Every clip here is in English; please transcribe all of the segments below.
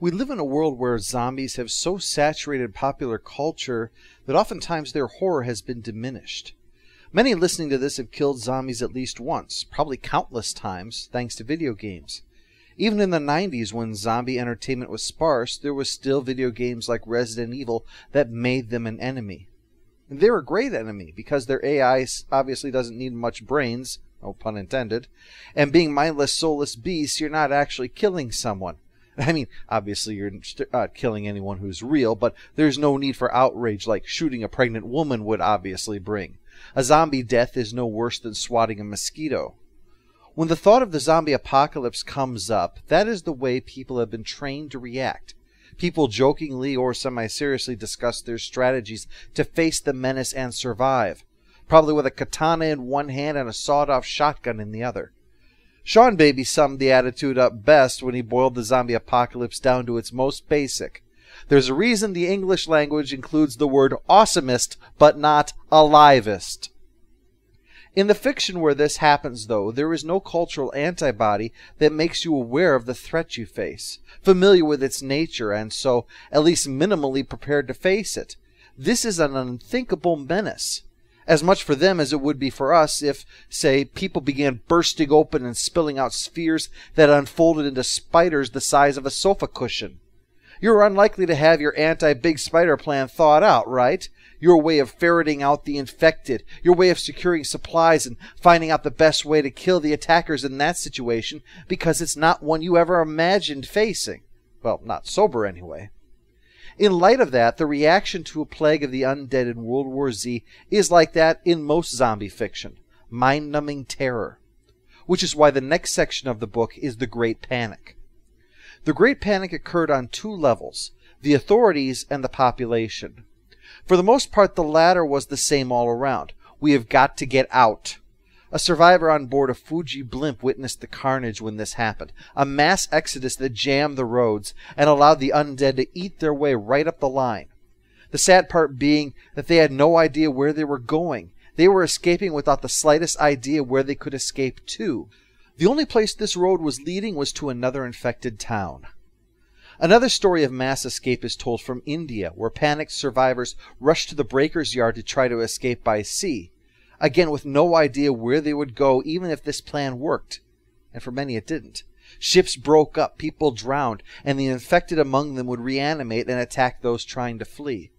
We live in a world where zombies have so saturated popular culture that oftentimes their horror has been diminished. Many listening to this have killed zombies at least once, probably countless times, thanks to video games. Even in the 90s, when zombie entertainment was sparse, there was still video games like Resident Evil that made them an enemy. And they're a great enemy because their AI obviously doesn't need much brains, no pun intended, and being mindless, soulless beasts, you're not actually killing someone. I mean, obviously you're not killing anyone who's real, but there's no need for outrage like shooting a pregnant woman would obviously bring. A zombie death is no worse than swatting a mosquito. When the thought of the zombie apocalypse comes up, that is the way people have been trained to react. People jokingly or semi-seriously discuss their strategies to face the menace and survive, probably with a katana in one hand and a sawed-off shotgun in the other. Sean Baby summed the attitude up best when he boiled the zombie apocalypse down to its most basic. There's a reason the English language includes the word awesomest, but not alivest. In the fiction where this happens, though, there is no cultural antibody that makes you aware of the threat you face, familiar with its nature, and so at least minimally prepared to face it. This is an unthinkable menace. As much for them as it would be for us if, say, people began bursting open and spilling out spheres that unfolded into spiders the size of a sofa cushion. You're unlikely to have your anti-big spider plan thought out, right? Your way of ferreting out the infected, your way of securing supplies and finding out the best way to kill the attackers in that situation, because it's not one you ever imagined facing. Well, not sober anyway. In light of that, the reaction to a plague of the undead in World War Z is like that in most zombie fiction, mind-numbing terror. Which is why the next section of the book is the Great Panic. The Great Panic occurred on two levels, the authorities and the population. For the most part, the latter was the same all around. We have got to get out. A survivor on board a Fuji blimp witnessed the carnage when this happened, a mass exodus that jammed the roads and allowed the undead to eat their way right up the line. The sad part being that they had no idea where they were going. They were escaping without the slightest idea where they could escape to. The only place this road was leading was to another infected town. Another story of mass escape is told from India, where panicked survivors rushed to the breaker's yard to try to escape by sea. Again, with no idea where they would go, even if this plan worked. And for many it didn't. Ships broke up, people drowned, and the infected among them would reanimate and attack those trying to flee.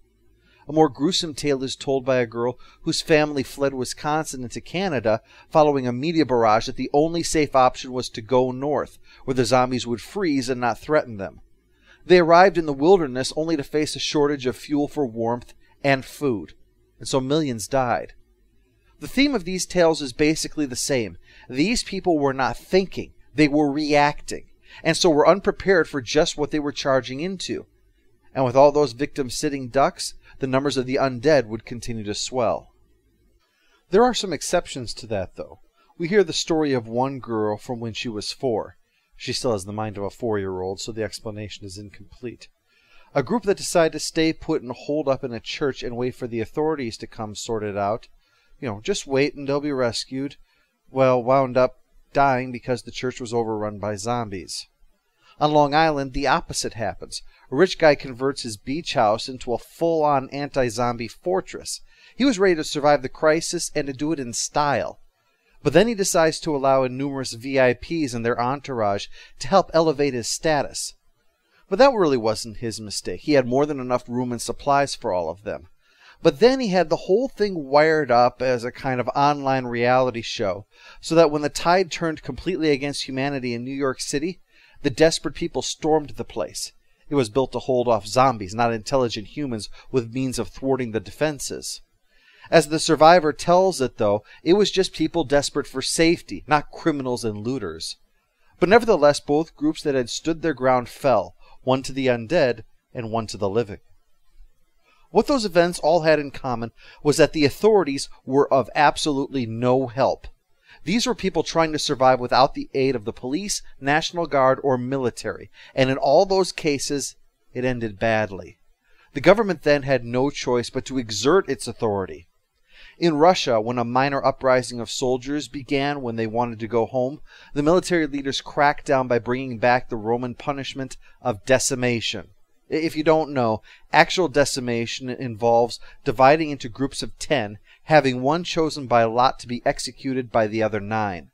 A more gruesome tale is told by a girl whose family fled Wisconsin into Canada following a media barrage that the only safe option was to go north, where the zombies would freeze and not threaten them. They arrived in the wilderness only to face a shortage of fuel for warmth and food, and so millions died. The theme of these tales is basically the same. These people were not thinking, they were reacting, and so were unprepared for just what they were charging into. And with all those victims sitting ducks, the numbers of the undead would continue to swell. There are some exceptions to that, though. We hear the story of one girl from when she was 4. She still has the mind of a 4-year-old, so the explanation is incomplete. A group that decided to stay put and hold up in a church and wait for the authorities to come sort it out. Just wait and they'll be rescued. Well, wound up dying because the church was overrun by zombies. On Long Island, the opposite happens. A rich guy converts his beach house into a full-on anti-zombie fortress. He was ready to survive the crisis and to do it in style. But then he decides to allow in numerous VIPs and their entourage to help elevate his status. But that really wasn't his mistake. He had more than enough room and supplies for all of them. But then he had the whole thing wired up as a kind of online reality show, so that when the tide turned completely against humanity in New York City, the desperate people stormed the place. It was built to hold off zombies, not intelligent humans with means of thwarting the defenses. As the survivor tells it, though, it was just people desperate for safety, not criminals and looters. But nevertheless, both groups that had stood their ground fell, one to the undead and one to the living. What those events all had in common was that the authorities were of absolutely no help. These were people trying to survive without the aid of the police, National Guard, or military, and in all those cases, it ended badly. The government then had no choice but to exert its authority. In Russia, when a minor uprising of soldiers began when they wanted to go home, the military leaders cracked down by bringing back the Roman punishment of decimation. If you don't know, actual decimation involves dividing into groups of 10, having one chosen by lot to be executed by the other 9.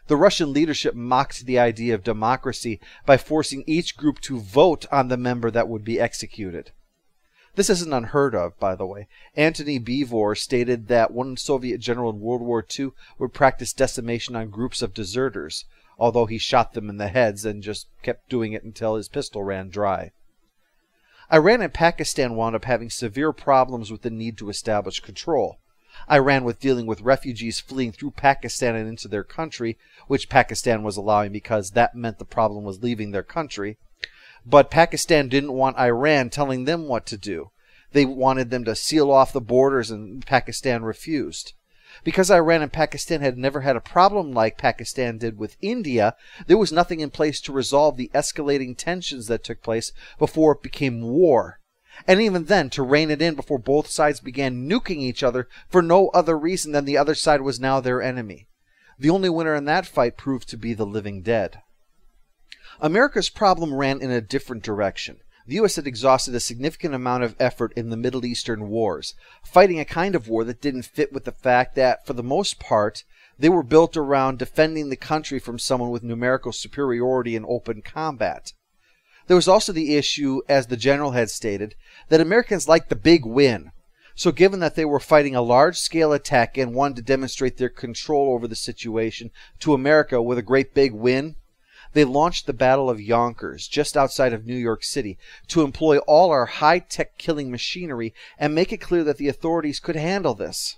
The Russian leadership mocked the idea of democracy by forcing each group to vote on the member that would be executed. This isn't unheard of, by the way. Antony Beevor stated that one Soviet general in World War II would practice decimation on groups of deserters, although he shot them in the heads and just kept doing it until his pistol ran dry. Iran and Pakistan wound up having severe problems with the need to establish control. Iran was dealing with refugees fleeing through Pakistan and into their country, which Pakistan was allowing because that meant the problem was leaving their country. But Pakistan didn't want Iran telling them what to do. They wanted them to seal off the borders, and Pakistan refused. Because Iran and Pakistan had never had a problem like Pakistan did with India, there was nothing in place to resolve the escalating tensions that took place before it became war. And even then, to rein it in before both sides began nuking each other for no other reason than the other side was now their enemy. The only winner in that fight proved to be the living dead. America's problem ran in a different direction. The U.S. had exhausted a significant amount of effort in the Middle Eastern wars, fighting a kind of war that didn't fit with the fact that, for the most part, they were built around defending the country from someone with numerical superiority in open combat. There was also the issue, as the general had stated, that Americans liked the big win. So given that they were fighting a large-scale attack and wanted to demonstrate their control over the situation to America with a great big win, they launched the Battle of Yonkers, just outside of New York City, to employ all our high-tech killing machinery and make it clear that the authorities could handle this.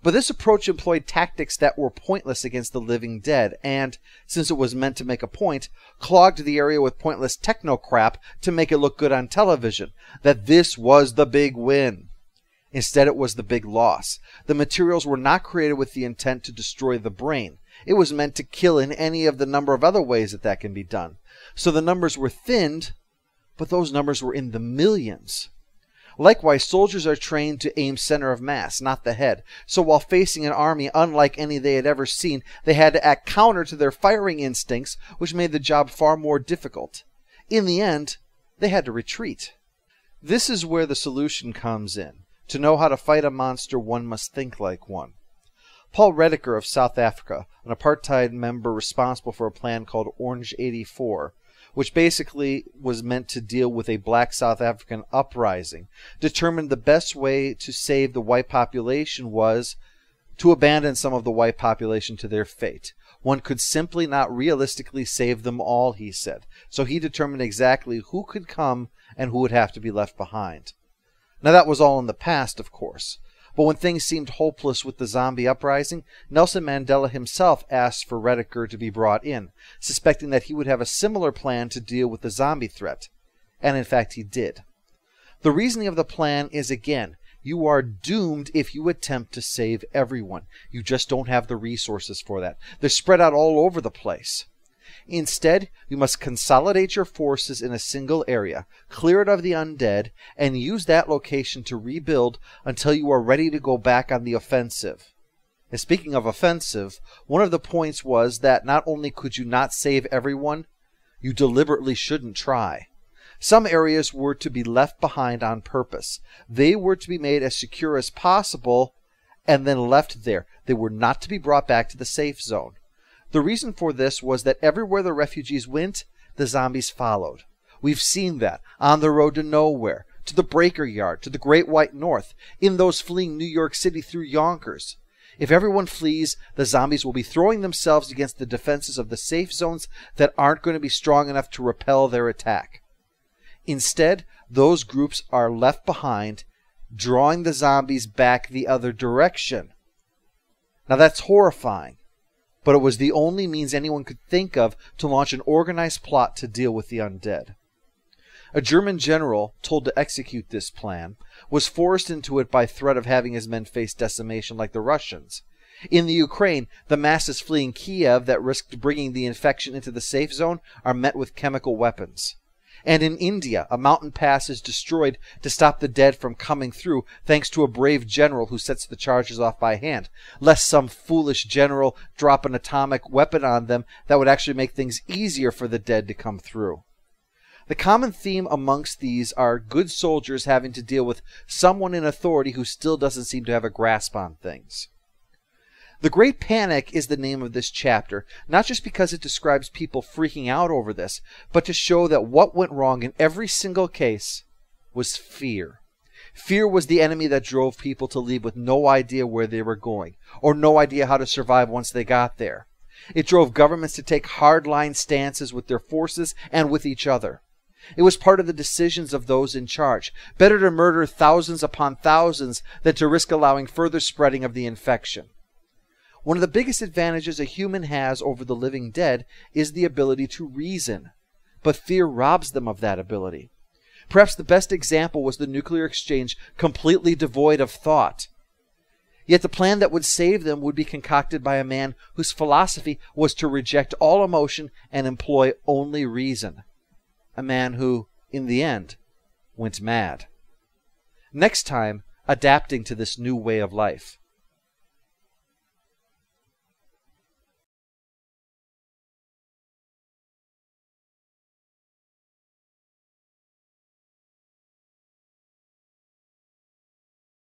But this approach employed tactics that were pointless against the living dead and, since it was meant to make a point, clogged the area with pointless techno-crap to make it look good on television, that this was the big win. Instead, it was the big loss. The materials were not created with the intent to destroy the brain. It was meant to kill in any of the number of other ways that can be done. So the numbers were thinned, but those numbers were in the millions. Likewise, soldiers are trained to aim center of mass, not the head. So while facing an army unlike any they had ever seen, they had to act counter to their firing instincts, which made the job far more difficult. In the end, they had to retreat. This is where the solution comes in. To know how to fight a monster, one must think like one. Paul Rediker of South Africa, an apartheid member responsible for a plan called Orange 84, which basically was meant to deal with a black South African uprising, determined the best way to save the white population was to abandon some of the white population to their fate. One could simply not realistically save them all, he said. So he determined exactly who could come and who would have to be left behind. Now that was all in the past, of course. But when things seemed hopeless with the zombie uprising, Nelson Mandela himself asked for Rediker to be brought in, suspecting that he would have a similar plan to deal with the zombie threat. And in fact he did. The reasoning of the plan is, again, you are doomed if you attempt to save everyone. You just don't have the resources for that. They're spread out all over the place. Instead, you must consolidate your forces in a single area, clear it of the undead, and use that location to rebuild until you are ready to go back on the offensive. And speaking of offensive, one of the points was that not only could you not save everyone, you deliberately shouldn't try. Some areas were to be left behind on purpose. They were to be made as secure as possible and then left there. They were not to be brought back to the safe zone. The reason for this was that everywhere the refugees went, the zombies followed. We've seen that on the road to nowhere, to the Breaker Yard, to the Great White North, in those fleeing New York City through Yonkers. If everyone flees, the zombies will be throwing themselves against the defenses of the safe zones that aren't going to be strong enough to repel their attack. Instead, those groups are left behind, drawing the zombies back the other direction. Now that's horrifying. But it was the only means anyone could think of to launch an organized plot to deal with the undead. A German general, told to execute this plan, was forced into it by threat of having his men face decimation like the Russians. In the Ukraine, the masses fleeing Kiev that risked bringing the infection into the safe zone are met with chemical weapons. And in India, a mountain pass is destroyed to stop the dead from coming through, thanks to a brave general who sets the charges off by hand, lest some foolish general drop an atomic weapon on them that would actually make things easier for the dead to come through. The common theme amongst these are good soldiers having to deal with someone in authority who still doesn't seem to have a grasp on things. The Great Panic is the name of this chapter, not just because it describes people freaking out over this, but to show that what went wrong in every single case was fear. Fear was the enemy that drove people to leave with no idea where they were going, or no idea how to survive once they got there. It drove governments to take hardline stances with their forces and with each other. It was part of the decisions of those in charge. Better to murder thousands upon thousands than to risk allowing further spreading of the infection. One of the biggest advantages a human has over the living dead is the ability to reason, but fear robs them of that ability. Perhaps the best example was the nuclear exchange, completely devoid of thought. Yet the plan that would save them would be concocted by a man whose philosophy was to reject all emotion and employ only reason. A man who, in the end, went mad. Next time, adapting to this new way of life.